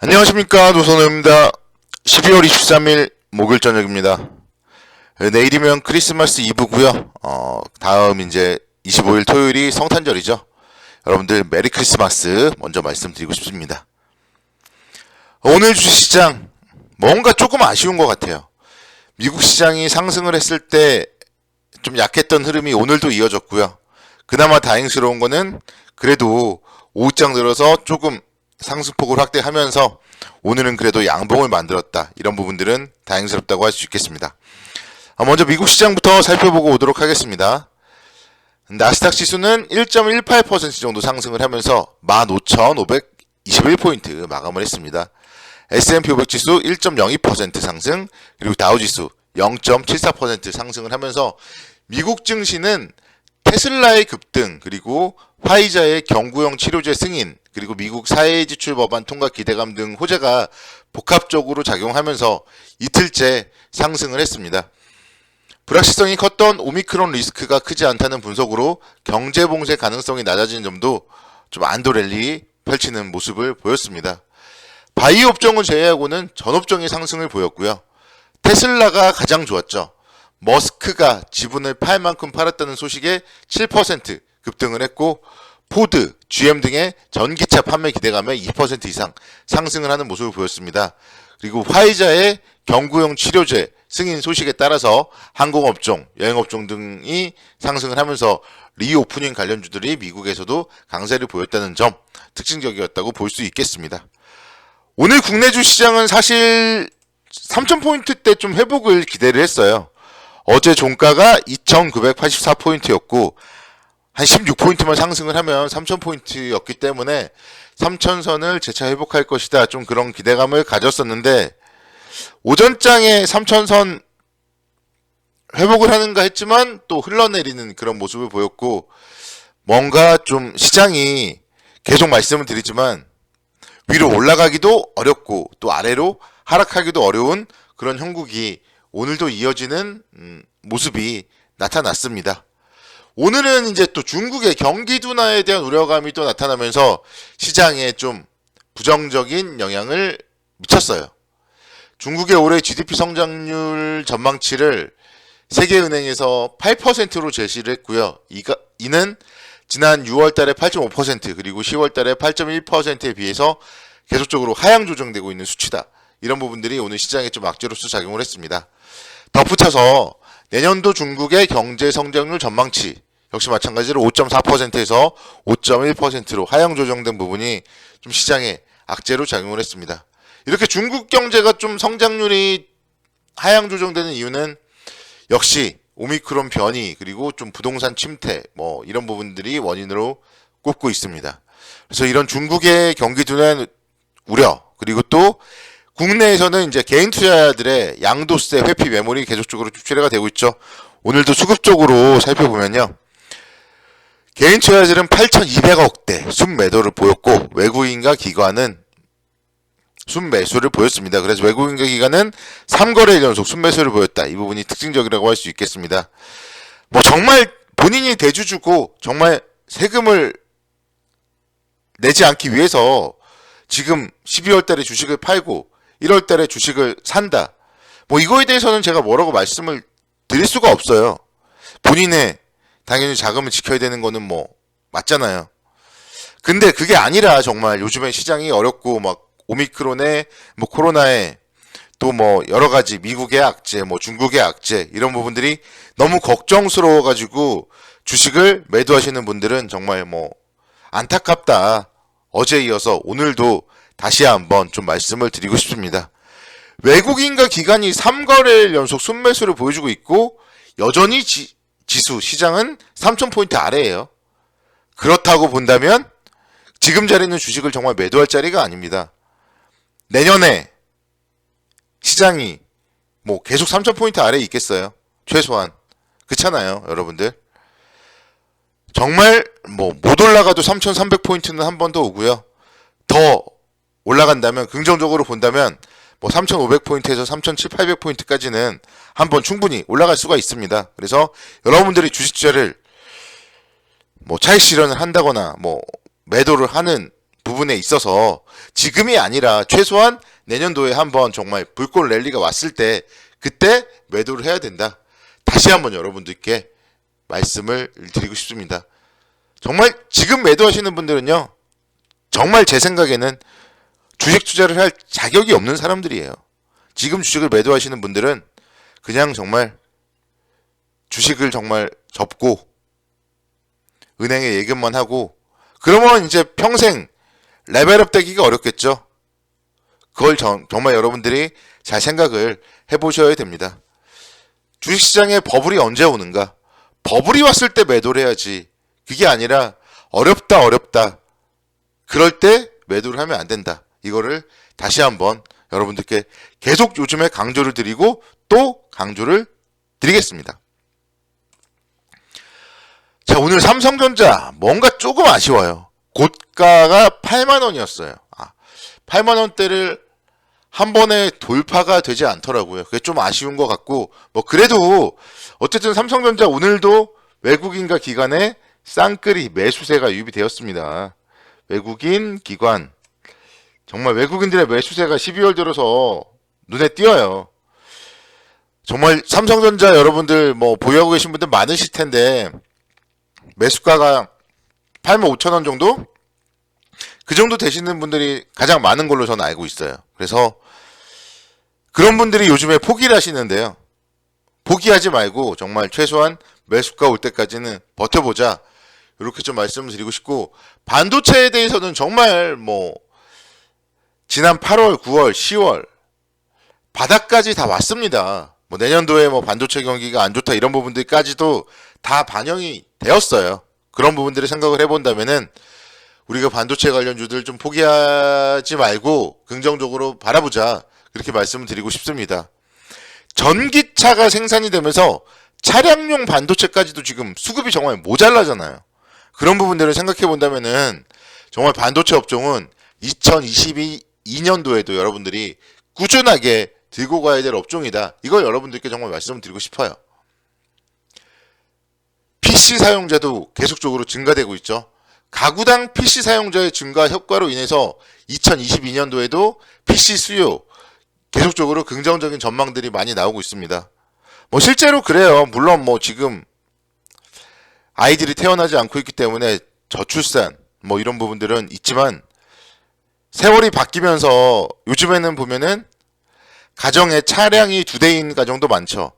안녕하십니까, 노선호입니다. 12월 23일 목요일 저녁입니다. 내일이면 크리스마스 이브고요. 다음 이제 25일 토요일이 성탄절이죠. 여러분들 메리 크리스마스 먼저 말씀드리고 싶습니다. 오늘 주식시장 뭔가 조금 아쉬운 것 같아요. 미국 시장이 상승을 했을 때 좀 약했던 흐름이 오늘도 이어졌고요. 그나마 다행스러운 거는 그래도 오후장 들어서 조금 상승폭을 확대하면서 오늘은 그래도 양봉을 만들었다. 이런 부분들은 다행스럽다고 할 수 있겠습니다. 먼저 미국 시장부터 살펴보고 오도록 하겠습니다. 나스닥 지수는 1.18% 정도 상승을 하면서 15,521포인트 마감을 했습니다. S&P 500 지수 1.02% 상승, 그리고 다우 지수 0.74% 상승을 하면서 미국 증시는 테슬라의 급등, 그리고 화이자의 경구용 치료제 승인, 그리고 미국 사회지출 법안 통과 기대감 등 호재가 복합적으로 작용하면서 이틀째 상승을 했습니다. 불확실성이 컸던 오미크론 리스크가 크지 않다는 분석으로 경제 봉쇄 가능성이 낮아진 점도 좀 안도 랠리 펼치는 모습을 보였습니다. 바이오 업종을 제외하고는 전 업종이 상승을 보였고요. 테슬라가 가장 좋았죠. 머스크가 지분을 팔 만큼 팔았다는 소식에 7% 급등을 했고, 포드, GM 등의 전기차 판매 기대감에 2% 이상 상승을 하는 모습을 보였습니다. 그리고 화이자의 경구용 치료제 승인 소식에 따라서 항공업종, 여행업종 등이 상승을 하면서 리오프닝 관련주들이 미국에서도 강세를 보였다는 점 특징적이었다고 볼 수 있겠습니다. 오늘 국내주 시장은 사실 3,000포인트 때 좀 회복을 기대를 했어요. 어제 종가가 2,984포인트였고 한 16포인트만 상승을 하면 3,000포인트였기 때문에 3,000선을 재차 회복할 것이다, 좀 그런 기대감을 가졌었는데 오전장에 3,000선 회복을 하는가 했지만 또 흘러내리는 그런 모습을 보였고, 뭔가 좀 시장이 계속 말씀을 드리지만 위로 올라가기도 어렵고 또 아래로 하락하기도 어려운 그런 형국이 오늘도 이어지는 모습이 나타났습니다. 오늘은 이제 또 중국의 경기 둔화에 대한 우려감이 또 나타나면서 시장에 좀 부정적인 영향을 미쳤어요. 중국의 올해 GDP 성장률 전망치를 세계은행에서 8%로 제시를 했고요. 이는 지난 6월 달에 8.5% 그리고 10월 달에 8.1%에 비해서 계속적으로 하향 조정되고 있는 수치다. 이런 부분들이 오늘 시장에 좀 악재로서 작용을 했습니다. 덧붙여서 내년도 중국의 경제 성장률 전망치 역시 마찬가지로 5.4%에서 5.1%로 하향 조정된 부분이 좀 시장에 악재로 작용을 했습니다. 이렇게 중국 경제가 좀 성장률이 하향 조정되는 이유는 역시 오미크론 변이, 그리고 좀 부동산 침체 이런 부분들이 원인으로 꼽고 있습니다. 그래서 이런 중국의 경기 둔화 우려, 그리고 또 국내에서는 이제 개인 투자자들의 양도세 회피 매물이 계속적으로 출회가 되고 있죠. 오늘도 수급적으로 살펴보면요, 개인 투자자들은 8,200억대 순매도를 보였고 외국인과 기관은 순매수를 보였습니다. 그래서 외국인과 기관은 3거래일 연속 순매수를 보였다. 이 부분이 특징적이라고 할 수 있겠습니다. 정말 본인이 대주주고 정말 세금을 내지 않기 위해서 지금 12월 달에 주식을 팔고 1월 달에 주식을 산다. 이거에 대해서는 제가 뭐라고 말씀을 드릴 수가 없어요. 본인의 당연히 자금을 지켜야 되는 거는 맞잖아요. 근데 그게 아니라 정말 요즘에 시장이 어렵고 오미크론에 코로나에 또 여러 가지 미국의 악재, 중국의 악재, 이런 부분들이 너무 걱정스러워 가지고 주식을 매도하시는 분들은 정말 안타깝다. 어제 이어서 오늘도 다시 한번 좀 말씀을 드리고 싶습니다. 외국인과 기관이 3거래일 연속 순매수를 보여주고 있고 여전히 지수 시장은 3,000포인트 아래예요. 그렇다고 본다면 지금 자리는 주식을 정말 매도할 자리가 아닙니다. 내년에 시장이 계속 3,000포인트 아래에 있겠어요? 최소한. 그렇잖아요, 여러분들. 정말 못 올라가도 3,300포인트는 한 번 더 오고요. 더 올라간다면, 긍정적으로 본다면 3,500포인트에서 3,700~800포인트까지는 한번 충분히 올라갈 수가 있습니다. 그래서 여러분들이 주식 투자를 차익 실현을 한다거나 매도를 하는 부분에 있어서 지금이 아니라 최소한 내년도에 한번 정말 불꽃 랠리가 왔을 때 그때 매도를 해야 된다. 다시 한번 여러분들께 말씀을 드리고 싶습니다. 정말 지금 매도하시는 분들은요, 정말 제 생각에는 주식 투자를 할 자격이 없는 사람들이에요. 지금 주식을 매도하시는 분들은 그냥 정말 주식을 정말 접고 은행에 예금만 하고 그러면 이제 평생 레벨업 되기가 어렵겠죠. 그걸 정말 여러분들이 잘 생각을 해보셔야 됩니다. 주식시장에 버블이 언제 오는가? 버블이 왔을 때 매도를 해야지. 그게 아니라 어렵다. 그럴 때 매도를 하면 안 된다. 이거를 다시 한번 여러분들께 계속 요즘에 강조를 드리고 또 강조를 드리겠습니다. 자, 오늘 삼성전자 뭔가 조금 아쉬워요. 고가가 8만원이었어요. 8만원대를 한 번에 돌파가 되지 않더라고요. 그게 좀 아쉬운 것 같고, 뭐 그래도 어쨌든 삼성전자 오늘도 외국인과 기관의 쌍끌이 매수세가 유입이 되었습니다. 외국인 기관, 정말 외국인들의 매수세가 12월 들어서 눈에 띄어요. 정말 삼성전자 여러분들 뭐 보유하고 계신 분들 많으실 텐데 매수가가 85,000원 정도? 그 정도 되시는 분들이 가장 많은 걸로 저는 알고 있어요. 그래서 그런 분들이 요즘에 포기를 하시는데요. 포기하지 말고 정말 최소한 매수가 올 때까지는 버텨보자. 이렇게 좀 말씀을 드리고 싶고, 반도체에 대해서는 정말 뭐 지난 8월, 9월, 10월 바닥까지 다 왔습니다. 뭐 내년도에 뭐 반도체 경기가 안 좋다 이런 부분들까지도 다 반영이 되었어요. 그런 부분들을 생각을 해본다면은 우리가 반도체 관련주들 좀 포기하지 말고 긍정적으로 바라보자. 그렇게 말씀을 드리고 싶습니다. 전기차가 생산이 되면서 차량용 반도체까지도 지금 수급이 정말 모자라잖아요. 그런 부분들을 생각해 본다면은 정말 반도체 업종은 2022년도에도 여러분들이 꾸준하게 들고 가야 될 업종이다. 이걸 여러분들께 정말 말씀드리고 싶어요. PC 사용자도 계속적으로 증가되고 있죠. 가구당 PC 사용자의 증가 효과로 인해서 2022년도에도 PC 수요 계속적으로 긍정적인 전망들이 많이 나오고 있습니다. 뭐 실제로 그래요. 물론 뭐 지금 아이들이 태어나지 않고 있기 때문에 저출산 뭐 이런 부분들은 있지만 세월이 바뀌면서 요즘에는 보면은 가정에 차량이 2대인 가정도 많죠.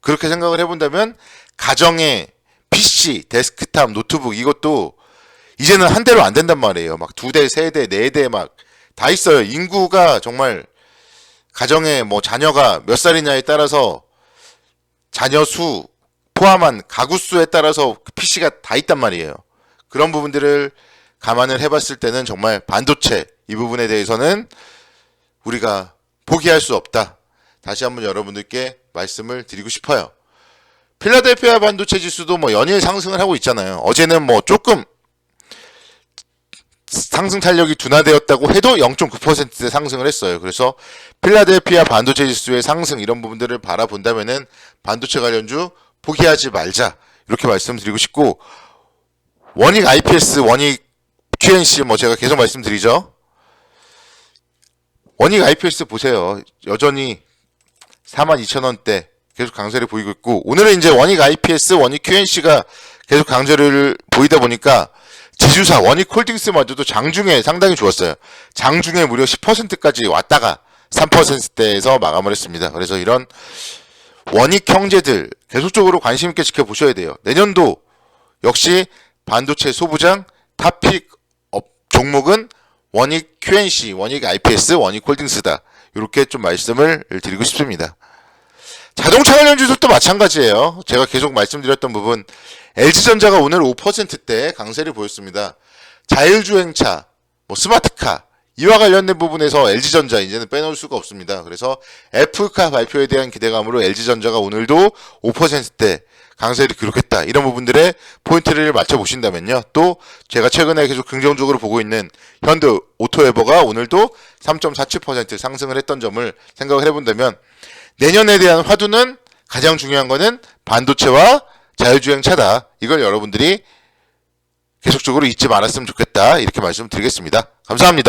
그렇게 생각을 해본다면 가정에 PC, 데스크탑, 노트북 이것도 이제는 한 대로 안 된단 말이에요. 막 2대, 3대, 4대 막 다 있어요. 인구가 정말 가정에 뭐 자녀가 몇 살이냐에 따라서 자녀 수 포함한 가구 수에 따라서 PC가 다 있단 말이에요. 그런 부분들을 감안을 해봤을 때는 정말 반도체 이 부분에 대해서는 우리가 포기할 수 없다. 다시 한번 여러분들께 말씀을 드리고 싶어요. 필라델피아 반도체 지수도 뭐 연일 상승을 하고 있잖아요. 어제는 뭐 조금 상승 탄력이 둔화되었다고 해도 0.9%대 상승을 했어요. 그래서 필라델피아 반도체 지수의 상승 이런 부분들을 바라본다면은 반도체 관련주 포기하지 말자. 이렇게 말씀드리고 싶고, 원익 IPS, 원익 QNC 뭐 제가 계속 말씀드리죠. 원익 IPS 보세요. 여전히 42,000원대 계속 강세를 보이고 있고, 오늘은 이제 원익 IPS, 원익 QNC가 계속 강세를 보이다 보니까 지주사 원익홀딩스마저도 장중에 상당히 좋았어요. 장중에 무려 10%까지 왔다가 3%대에서 마감을 했습니다. 그래서 이런 원익 형제들 계속적으로 관심 있게 지켜보셔야 돼요. 내년도 역시 반도체 소부장 탑픽 종목은 원익 QNC, 원익 IPS, 원익 홀딩스다. 이렇게 좀 말씀을 드리고 싶습니다. 자동차 관련주들도 마찬가지예요. 제가 계속 말씀드렸던 부분, LG전자가 오늘 5%대 강세를 보였습니다. 자율주행차, 뭐 스마트카 이와 관련된 부분에서 LG전자 이제는 빼놓을 수가 없습니다. 그래서 애플카 발표에 대한 기대감으로 LG전자가 오늘도 5%대 강세를 기록했다. 이런 부분들의 포인트를 맞춰보신다면요. 또 제가 최근에 계속 긍정적으로 보고 있는 현대 오토에버가 오늘도 3.47% 상승을 했던 점을 생각을 해본다면 내년에 대한 화두는 가장 중요한 거는 반도체와 자율주행차다. 이걸 여러분들이 계속적으로 잊지 말았으면 좋겠다. 이렇게 말씀드리겠습니다. 감사합니다.